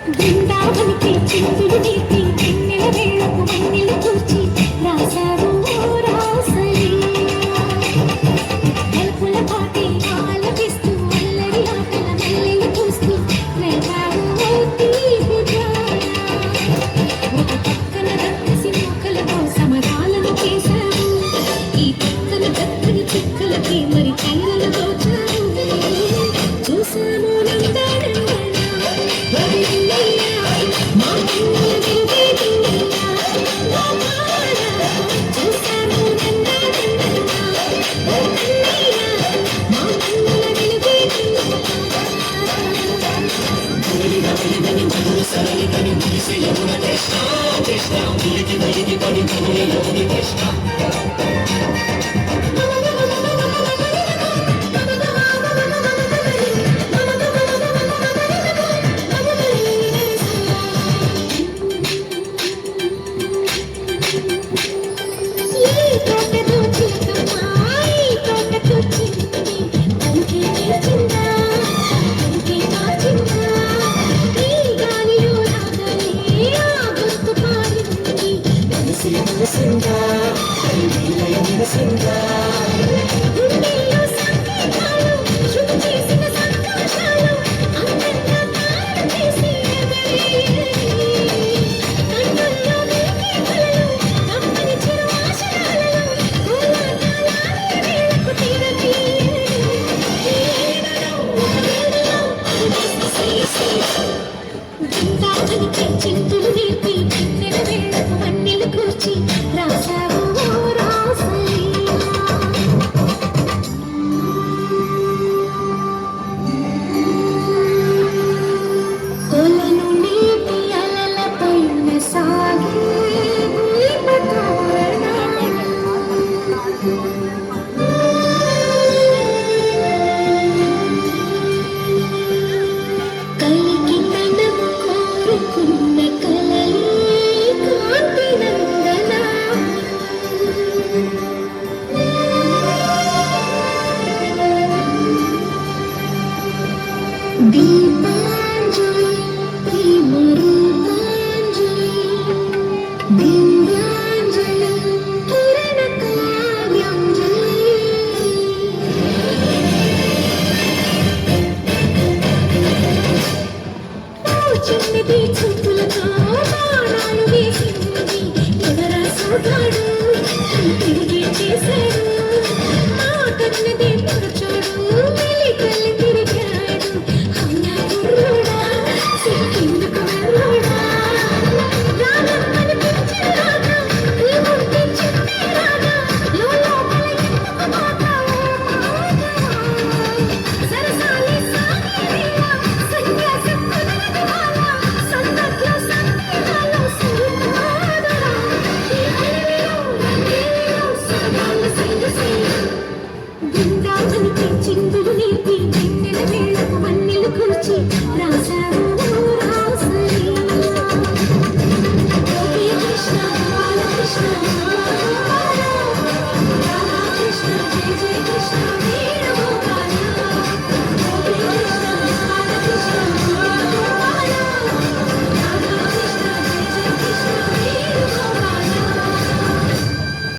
బృందావనికి చిందులు నీతి వెన్నెల వేళకు వన్నెలు కూర్చి రాసావు రాసలీలా గల్పుల పాటి ఆలపిస్తూ అల్లరి ఆటల మల్లెలు పూస్తూ రేపావు తీపి జాయ ఒక పక్కన దక్కసి మొక్కలతో సమరాలను చేశావు ఈ పక్కన దక్కని చుక్కలకి మరి చీరలు దోచావు చూసాము చింతులు నేర్పి వెన్నెల వేళకు వన్నెలు కూర్చి రాసావు రాసలీలా కొలను నీటి అలల పైన సాగే కలికి తనము కోరుకున్న కలలే కాంతి నందన దీపాంజలి ప్రేమ రూపాంజలి దివ్యాంజలి కిరణ కావ్యాంజలి చిన్నది చూపులతో బాణాలు వేసింది ఎవరా సోదాడు తిరిగి చేశాడు మా కన్నది మరచాడు మెలి కళ్ళి తిరిగాడు అవునా కుర్రోడా సిక్కిందుకు వెళ్ళోడా రానమ్మని పిలిచేలాగా ఈ ముందు చెప్పేలాగా లోపల ఎందుకు పోతావు సరసాలి సాగేలా సన్యాసం కుదరదు వాలా సందట్లో సందేహాలు సురుకాదరా ఈ అడవిలో రంగేలో సరదాల సంగసేయ బృందావనికి చిందులు నేర్పి వెన్నెల వేళకు వన్నెలు కూర్చి రాసావు రాసలీలా గోపీ కృష్ణ బాలకృష్ణ రాధా కృష్ణ జయ జయ కృష్ణ